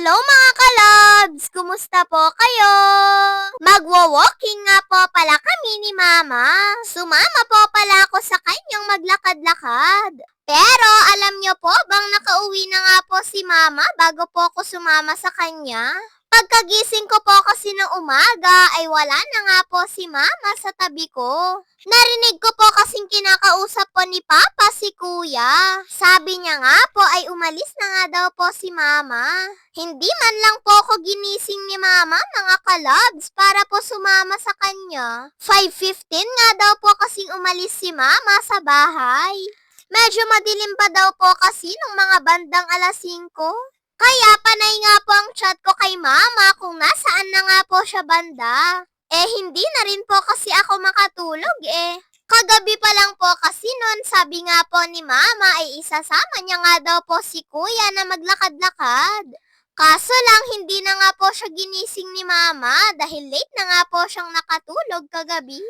Hello mga kalabs! Kumusta po kayo? Magwo-walking nga po pala kami ni Mama. Sumama po pala ako sa kanyang maglakad-lakad. Pero alam niyo po bang nakauwi na nga po si Mama bago po ako sumama sa kanya? Pagkagising ko po kasi ng umaga ay wala na nga po si Mama sa tabi ko. Narinig ko po kasing kinakausap po ni Papa si Kuya. Sabi niya nga po ay umalis na nga daw po si Mama. Hindi man lang po ako ginising ni Mama mga kalabs para po sumama sa kanya. 5:15 nga daw po kasing umalis si Mama sa bahay. Medyo madilim pa daw po kasi nung mga bandang 5:00. Kaya panay nga po ang chat ko kay Mama kung nasaan na nga po siya banda. Hindi na rin po kasi ako makatulog Kagabi pa lang po kasi nun, sabi nga po ni Mama ay isasama niya nga daw po si Kuya na maglakad-lakad. Kaso lang hindi na nga po siya ginising ni Mama dahil late na nga po siyang nakatulog kagabi.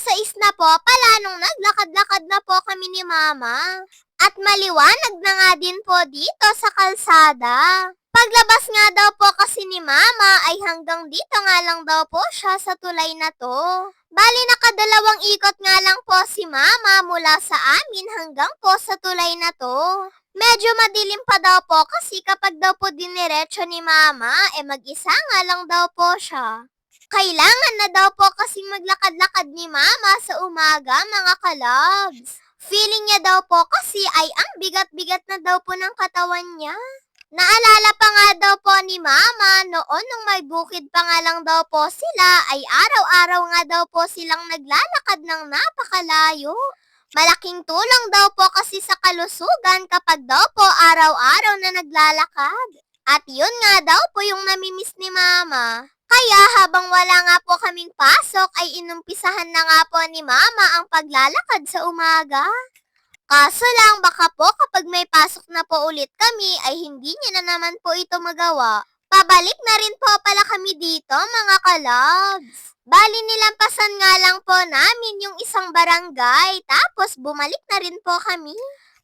6:00 na po pala nung naglakad-lakad na po kami ni Mama. At maliwanag na nga din po dito sa kalsada. Paglabas nga daw po kasi ni Mama ay hanggang dito nga lang daw po siya sa tulay na to. Bali nakadalawang ikot nga lang po si Mama mula sa amin hanggang po sa tulay na to. Medyo madilim pa daw po kasi kapag daw po diniretso ni Mama mag-isa nga lang daw po siya. Kailangan na daw po kasing maglakad-lakad ni Mama sa umaga mga kalabs. Feeling niya daw po kasi ay ang bigat-bigat na daw po ng katawan niya. Naalala pa nga daw po ni Mama noon nung may bukid pa nga lang daw po sila ay araw-araw nga daw po silang naglalakad ng napakalayo. Malaking tulong daw po kasi sa kalusugan kapag daw po araw-araw na naglalakad. At yun nga daw po yung namimiss ni Mama. Kaya habang wala nga po kaming pasok ay inumpisahan na nga po ni Mama ang paglalakad sa umaga. Kaso lang baka po kapag may pasok na po ulit kami ay hindi niya na naman po ito magawa. Pabalik na rin po pala kami dito mga kalabs. Bali nilampasan nga lang po namin yung isang barangay tapos bumalik na rin po kami.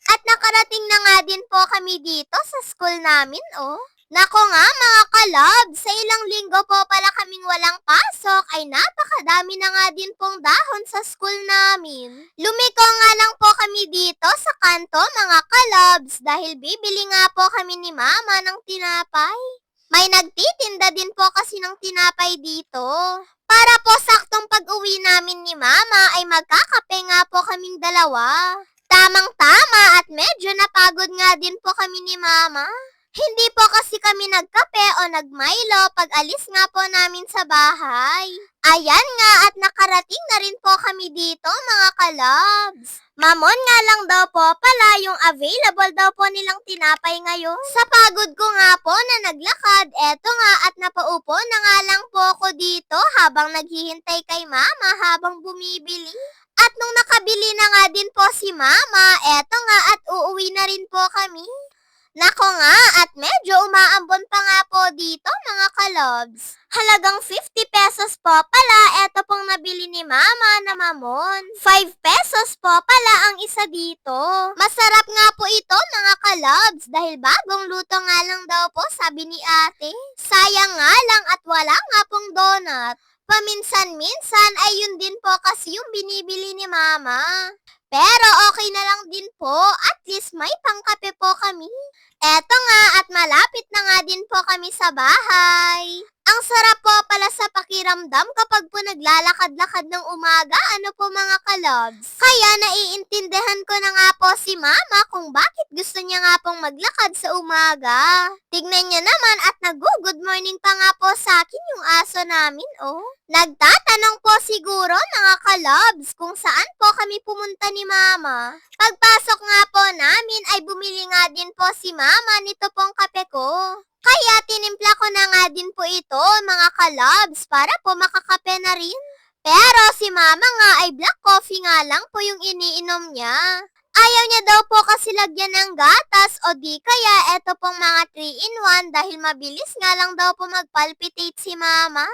At nakarating na nga din po kami dito sa school namin Nako nga mga kalabs, sa ilang linggo po pala kaming walang pasok ay napakadami na nga din pong dahon sa school namin. Lumiko nga lang po kami dito sa kanto mga kalabs dahil bibili nga po kami ni Mama ng tinapay. May nagtitinda din po kasi ng tinapay dito. Para po saktong pag-uwi namin ni Mama ay magkakape nga po kaming dalawa. Tamang-tama at medyo napagod nga din po kami ni Mama. Hindi po kasi kami nagkape o nagmilo pag alis nga po namin sa bahay. Ayan nga at nakarating na rin po kami dito mga kalabs. Mamon nga lang daw po pala yung available daw po nilang tinapay ngayon. Sa pagod ko nga po na naglakad, eto nga at napaupo na nga lang po ako dito habang naghihintay kay Mama habang bumibili. At nung nakabili na nga din po si Mama, eto nga at uuwi na rin po kami. Nako nga at medyo umaambon pa nga po dito mga kalabs. Halagang 50 pesos po pala eto pong nabili ni Mama na mamon. 5 pesos po pala ang isa dito. Masarap nga po ito mga kalabs dahil bagong luto nga lang daw po sabi ni ate. Sayang nga lang at wala nga pong donut. Paminsan-minsan ay yun din po kasi yung binibili ni Mama. Pero okay na lang din po, at least may pangkape po kami. Eto nga at malapit na nga din po kami sa bahay. Ang sarap po pala sa pakiramdam kapag po naglalakad-lakad ng umaga, ano po mga kalabs. Kaya naiintindihan ko na nga po si Mama kung bakit gusto niya nga pong maglakad sa umaga. Tignan niya naman at nag-good morning pa nga po sa akin yung aso namin Nagtatanong po siguro mga kalabs kung saan po kami pumunta ni Mama. Pagpasok nga po namin ay bumili nga din po si Mama nito pong kape ko. Kaya tinimpla ko na nga din po ito mga kalabs para po makakape na rin. Pero si Mama nga ay black coffee nga lang po yung iniinom niya. Ayaw niya daw po kasi lagyan ng gatas o di kaya eto pong mga 3-in-1 dahil mabilis nga lang daw po magpalpitate si Mama.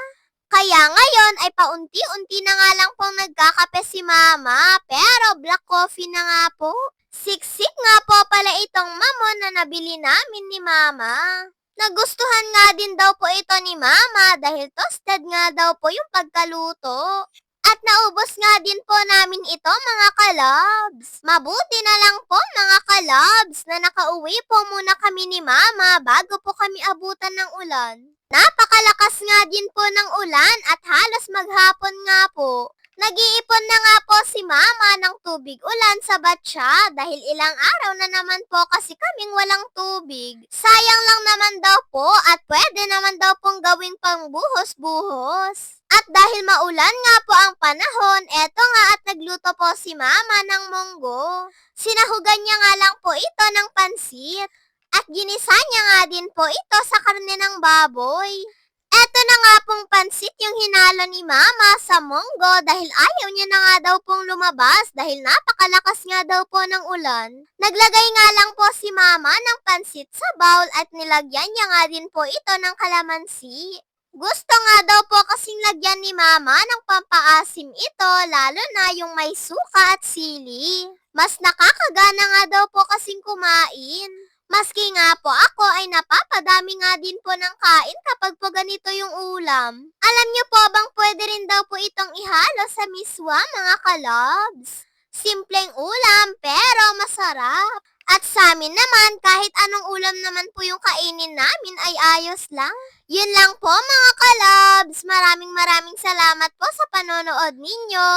Kaya ngayon ay paunti-unti na nga lang pong nagkakape si Mama pero black coffee na nga po. Siksik nga po pala itong mamon na nabili namin ni Mama. Nagustuhan nga din daw po ito ni Mama dahil toasted nga daw po yung pagkaluto. At naubos nga din po namin ito mga kalabs. Mabuti na lang po mga kalabs na nakauwi po muna kami ni Mama bago po kami abutan ng ulan. Napakalakas nga din po ng ulan at halos maghapon nga po. Nag-iipon na nga po si Mama ng tubig ulan sa batya dahil ilang araw na naman po kasi kaming walang tubig. Sayang lang naman daw po at pwede naman daw pong gawing pangbuhos-buhos. At dahil maulan nga po ang panahon, eto nga at nagluto po si Mama ng munggo. Sinahugan niya nga lang po ito ng pansit. At ginisa niya nga din po ito sa karne ng baboy. Eto na nga pong pansit yung hinalo ni Mama sa munggo dahil ayaw niya na nga daw pong lumabas dahil napakalakas nga daw po ng ulan. Naglagay nga lang po si Mama ng pansit sa bowl at nilagyan niya nga din po ito ng kalamansi. Gusto nga daw po kasing lagyan ni Mama ng pampaasim ito lalo na yung may suka at sili. Mas nakakagana nga daw po kasing kumain. Maski nga po ako ay napapadami nga din po ng kain kapag po ganito yung ulam. Alam niyo po bang pwede rin daw po itong ihalo sa miswa mga kalabs? Simpleng ulam pero masarap. At sa amin naman kahit anong ulam naman po yung kainin namin ay ayos lang. Yun lang po mga kalabs. Maraming salamat po sa panonood ninyo.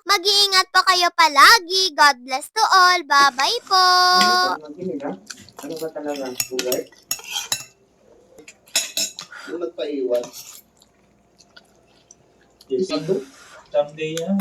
Mag-iingat po kayo palagi. God bless to all. Bye-bye po. Ano ba talaga? Kulay? Yung nagpaiwan. Someday yan.